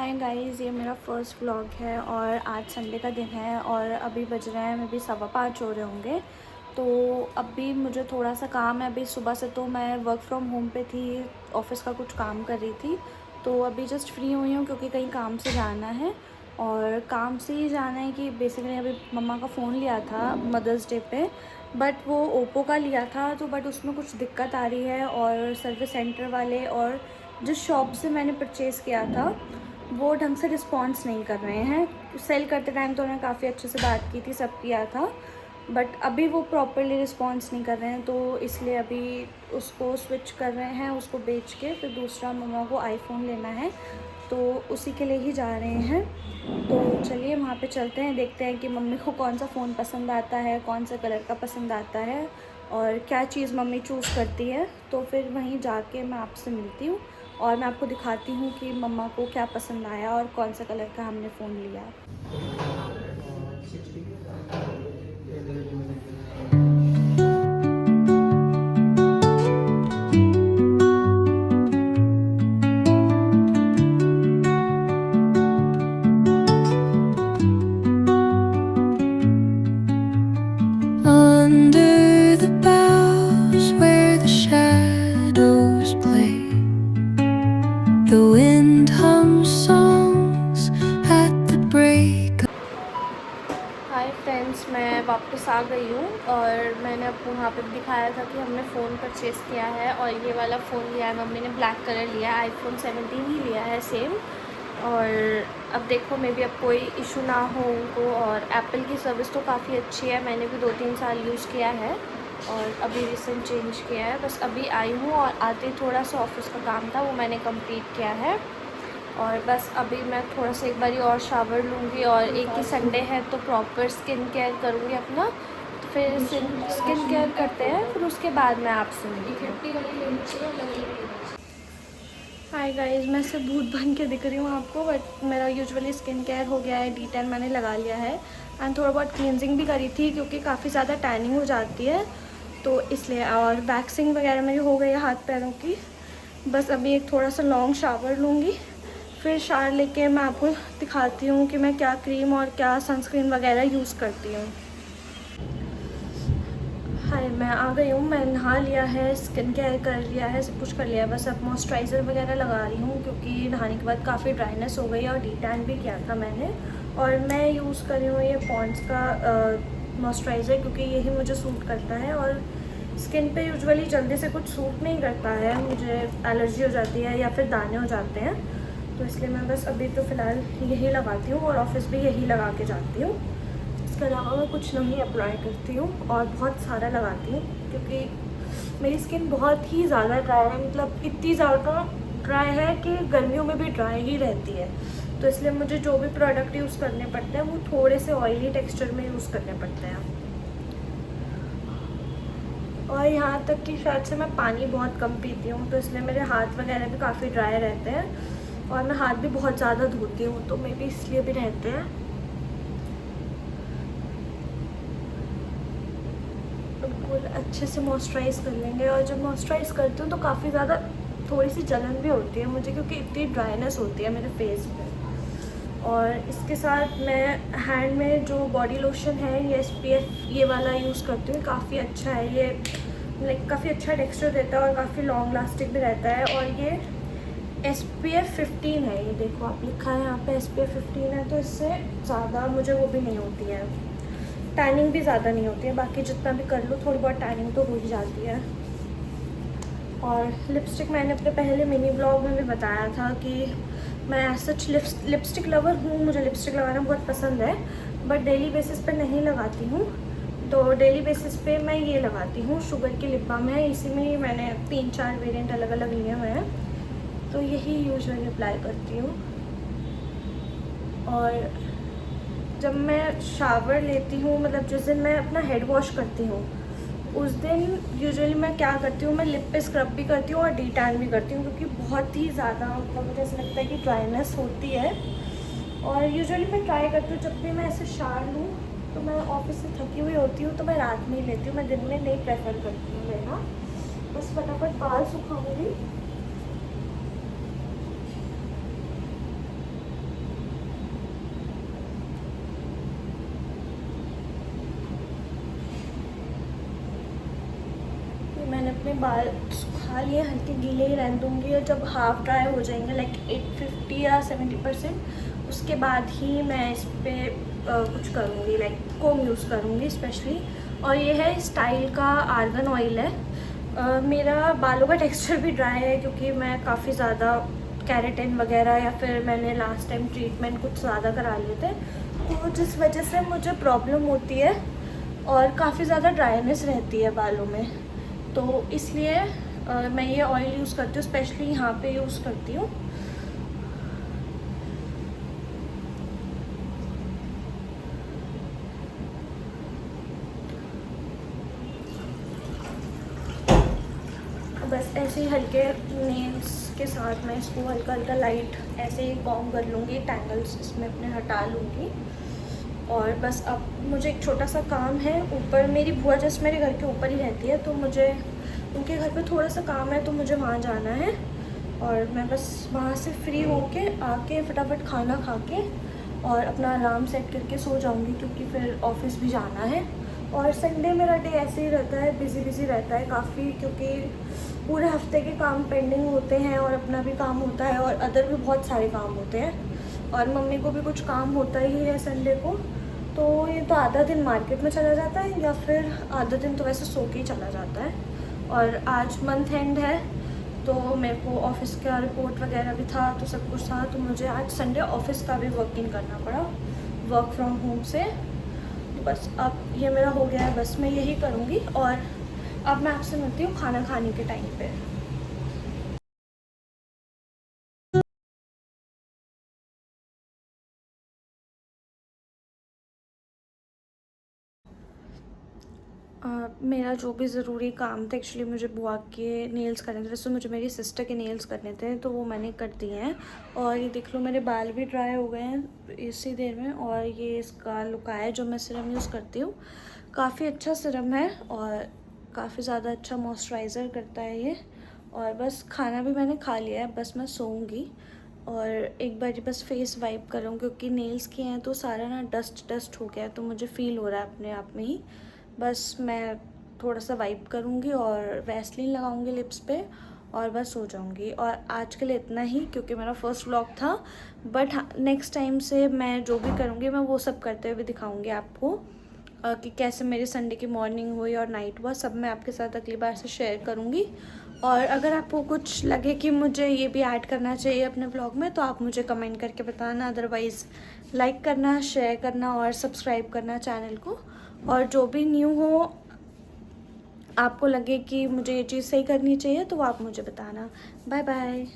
Hi guys, ये मेरा first vlog है और आज संडे का दिन है और अभी बज रहे हैं, मे बी 5:15 हो रहे होंगे। तो अभी मुझे थोड़ा सा काम है। अभी सुबह से तो मैं वर्क फ्रॉम होम पे थी, ऑफिस का कुछ काम कर रही थी। तो अभी जस्ट फ्री हुई हूँ क्योंकि कहीं काम से जाना है। और काम से ही जाना है कि बेसिकली अभी मम्मा का फ़ोन लिया था मदर्स डे पे, बट वो ओप्पो का लिया था। तो बट उसमें कुछ दिक्कत आ रही है और सर्विस सेंटर वाले और जिस शॉप से मैंने परचेज़ किया था वो ढंग से रिस्पॉन्स नहीं कर रहे हैं। सेल करते टाइम तो उन्होंने काफ़ी अच्छे से बात की थी, सब किया था, बट अभी वो प्रॉपरली रिस्पॉन्स नहीं कर रहे हैं। तो इसलिए अभी उसको स्विच कर रहे हैं, उसको बेच के फिर दूसरा मम्मा को आईफोन लेना है, तो उसी के लिए ही जा रहे हैं। तो चलिए वहाँ पे चलते हैं, देखते हैं कि मम्मी को कौन सा फ़ोन पसंद आता है, कौन सा कलर का पसंद आता है और क्या चीज़ मम्मी चूज़ करती है। तो फिर वहीं जाके मैं आपसे मिलती हूँ और मैं आपको दिखाती हूँ कि मम्मा को क्या पसंद आया और कौन सा कलर का हमने फ़ोन लिया। Under the boughs where the shadows play, the wind hums songs at the break. Hi friends, मैं वापस आ गई हूँ और मैंने आपको वहाँ पे दिखाया था कि हमने फ़ोन परचेज़ किया है और ये वाला फ़ोन लिया है। मम्मी ने ब्लैक कलर लिया है, आईफोन 17 ही लिया है सेम। और अब देखो, मे बी अब कोई इशू ना हो उनको। और एप्पल की सर्विस तो काफ़ी अच्छी है, मैंने भी 2-3 साल यूज़ किया है और अभी रिसेंट चेंज किया है। बस अभी आई हूँ और आते ही थोड़ा सा ऑफिस का काम था, वो मैंने कंप्लीट किया है। और बस अभी मैं थोड़ा सा एक बारी और शावर लूँगी और एक ही संडे है तो प्रॉपर स्किन केयर करूँगी अपना। तो फिर स्किन केयर करते हैं, फिर उसके बाद मैं आपसे मिलती हूँ। हाय गाइस, मैं से भूत बन के दिख रही हूँ आपको, बट मेरा यूजुअली स्किन केयर हो गया है, D10 मैंने लगा लिया है एंड थोड़ा बहुत क्लींजिंग भी करी थी क्योंकि काफ़ी ज़्यादा टैनिंग हो जाती है तो इसलिए। और वैक्सिंग वगैरह मेरी हो गई है हाथ पैरों की। बस अभी एक थोड़ा सा लॉन्ग शावर लूँगी, फिर शावर लेके मैं आपको दिखाती हूँ कि मैं क्या क्रीम और क्या सनस्क्रीन वगैरह यूज़ करती हूँ। हाय, मैं आ गई हूँ, मैं नहा लिया है, स्किन केयर कर लिया है, सब कुछ कर लिया है। बस अब मॉइस्चराइज़र वगैरह लगा रही हूँ क्योंकि नहाने के बाद काफ़ी ड्राइनेस हो गई और D10 भी किया था मैंने। और मैं यूज़ कर रही हूँ ये पॉन्ड्स का मॉइस्चराइज़र क्योंकि यही मुझे सूट करता है और स्किन पे यूजुअली जल्दी से कुछ सूट नहीं करता है, मुझे एलर्जी हो जाती है या फिर दाने हो जाते हैं। तो इसलिए मैं बस अभी तो फ़िलहाल यही लगाती हूँ और ऑफिस भी यही लगा के जाती हूँ। इसके अलावा मैं कुछ नहीं अप्लाई करती हूँ और बहुत सारा लगाती हूँ क्योंकि मेरी स्किन बहुत ही ज़्यादा ड्राई है, मतलब इतनी ज़्यादा ड्राई है कि गर्मियों में भी ड्राई ही रहती है। तो इसलिए मुझे जो भी प्रोडक्ट यूज़ करने पड़ते हैं वो थोड़े से ऑयली टेक्सचर में यूज़ करने पड़ते हैं। और यहाँ तक कि शायद से मैं पानी बहुत कम पीती हूँ तो इसलिए मेरे हाथ वगैरह भी काफ़ी ड्राई रहते हैं और मैं हाथ भी बहुत ज़्यादा धोती हूँ तो मे भी इसलिए भी रहते हैं। बिल्कुल अच्छे से मॉइस्चराइज़ कर लेंगे। और जब मॉइस्चराइज़ करती हूँ तो काफ़ी ज़्यादा थोड़ी सी जलन भी होती है मुझे क्योंकि इतनी ड्राइनेस होती है मेरे फेस पे। और इसके साथ मैं हैंड में जो बॉडी लोशन है ये SPF ये वाला यूज़ करती हूँ, काफ़ी अच्छा है ये, लाइक काफ़ी अच्छा टेक्सचर देता है और काफ़ी लॉन्ग लास्टिंग भी रहता है। और ये SPF 15 है, ये देखो आप लिखा है यहाँ पे SPF 15 है, तो इससे ज़्यादा मुझे वो भी नहीं होती है, टैनिंग भी ज़्यादा नहीं होती है। बाकी जितना भी कर लो थोड़ी बहुत टैनिंग तो हो ही जाती है। और लिपस्टिक मैंने अपने पहले मिनी ब्लॉग में भी बताया था कि मैं सच लिपस्टिक लवर हूँ, मुझे लिपस्टिक लगाना बहुत पसंद है, बट डेली बेसिस पे नहीं लगाती हूँ। तो डेली बेसिस पे मैं ये लगाती हूँ, शुगर की लिप बाम है, इसी में ही मैंने 3-4 वेरिएंट अलग अलग लिए हुए हैं, तो यही यूजुअली अप्लाई करती हूँ। और जब मैं शावर लेती हूँ, मतलब जिस दिन मैं अपना हेड वॉश करती हूँ उस दिन यूजुअली मैं क्या करती हूँ, मैं लिप पे स्क्रब भी करती हूँ और D10 भी करती हूँ क्योंकि बहुत ही ज़्यादा मतलब मुझे ऐसा लगता है कि ड्राइनेस होती है। और यूजुअली मैं ट्राई करती हूँ जब भी मैं ऐसे शावर लूँ तो मैं ऑफिस से थकी हुई होती हूँ तो मैं रात में ही लेती हूँ, मैं दिन में नहीं प्रेफर करती हूँ लेना। बस फटाफट बाल सुखाऊँगी अपने बाल सुखा लिए, हल्के गीले ही रहने दूँगी, और जब हाफ़ ड्राई हो जाएंगे लाइक 50 या 70%, उसके बाद ही मैं इस पर कुछ करूँगी, लाइक कोम यूज़ करूँगी स्पेशली। और ये है स्टाइल का आर्गन ऑयल है। मेरा बालों का टेक्सचर भी ड्राई है क्योंकि मैं काफ़ी ज़्यादा केराटिन वगैरह या फिर मैंने लास्ट टाइम ट्रीटमेंट कुछ ज़्यादा करा लिए थे, तो जिस वजह से मुझे प्रॉब्लम होती है और काफ़ी ज़्यादा ड्राइनेस रहती है बालों में। तो इसलिए मैं ये ऑयल यूज़ करती हूँ, स्पेशली यहाँ पे यूज़ करती हूँ। बस ऐसे ही हल्के नेल्स के साथ मैं इसको हल्का हल्का लाइट ऐसे ही कॉम कर लूँगी, टैंगल्स इसमें अपने हटा लूँगी। और बस अब मुझे एक छोटा सा काम है, ऊपर मेरी बुआ जस्ट मेरे घर के ऊपर ही रहती है, तो मुझे उनके घर पे थोड़ा सा काम है, तो मुझे वहाँ जाना है। और मैं बस वहाँ से फ्री होके आके फटाफट खाना खा के और अपना अलार्म सेट करके सो जाऊँगी, क्योंकि फिर ऑफिस भी जाना है। और संडे मेरा डे ऐसे ही रहता है, बिज़ी रहता है काफ़ी, क्योंकि पूरे हफ्ते के काम पेंडिंग होते हैं और अपना भी काम होता है और अदर भी बहुत सारे काम होते हैं, और मम्मी को भी कुछ काम होता ही है संडे को। तो ये तो आधा दिन मार्केट में चला जाता है या फिर आधा दिन तो वैसे सो के ही चला जाता है। और आज मंथ एंड है, तो मेरे को ऑफिस का रिपोर्ट वगैरह भी था, तो सब कुछ था, तो मुझे आज संडे ऑफिस का भी वर्किंग करना पड़ा, वर्क फ्रॉम होम से। तो बस अब ये मेरा हो गया है, बस मैं यही करूँगी। और अब मैं आपसे मिलती हूँ खाना खाने के टाइम पे। मेरा जो भी ज़रूरी काम था, एक्चुअली मुझे बुआ के नेल्स करने थे, वैसे मुझे मेरी सिस्टर के नेल्स करने थे, तो वो मैंने कर दिए हैं। और ये देख लो मेरे बाल भी ड्राई हो गए हैं इसी देर में। और ये इसका लुकाया जो मैं सिरम यूज़ करती हूँ, काफ़ी अच्छा सिरम है और काफ़ी ज़्यादा अच्छा मॉइस्चराइज़र करता है ये। और बस खाना भी मैंने खा लिया है, बस मैं सोऊंगी और एक बार बस फेस वाइप करूँ, क्योंकि नेल्स किए हैं तो सारा ना डस्ट हो गया है, तो मुझे फ़ील हो रहा है अपने आप में ही। बस मैं थोड़ा सा वाइप करूँगी और वैसलीन लगाऊँगी लिप्स पे और बस सो जाऊँगी। और आज के लिए इतना ही, क्योंकि मेरा फर्स्ट व्लॉग था। बट नेक्स्ट टाइम से मैं जो भी करूँगी मैं वो सब करते हुए दिखाऊँगी आपको, कि कैसे मेरी संडे की मॉर्निंग हुई और नाइट हुआ, सब मैं आपके साथ अगली बार से शेयर करूँगी। और अगर आपको कुछ लगे कि मुझे ये भी ऐड करना चाहिए अपने ब्लॉग में, तो आप मुझे कमेंट करके बताना। अदरवाइज़ लाइक करना, शेयर करना और सब्सक्राइब करना चैनल को। और जो भी न्यू हो, आपको लगे कि मुझे ये चीज़ सही करनी चाहिए, तो आप मुझे बताना। Bye bye.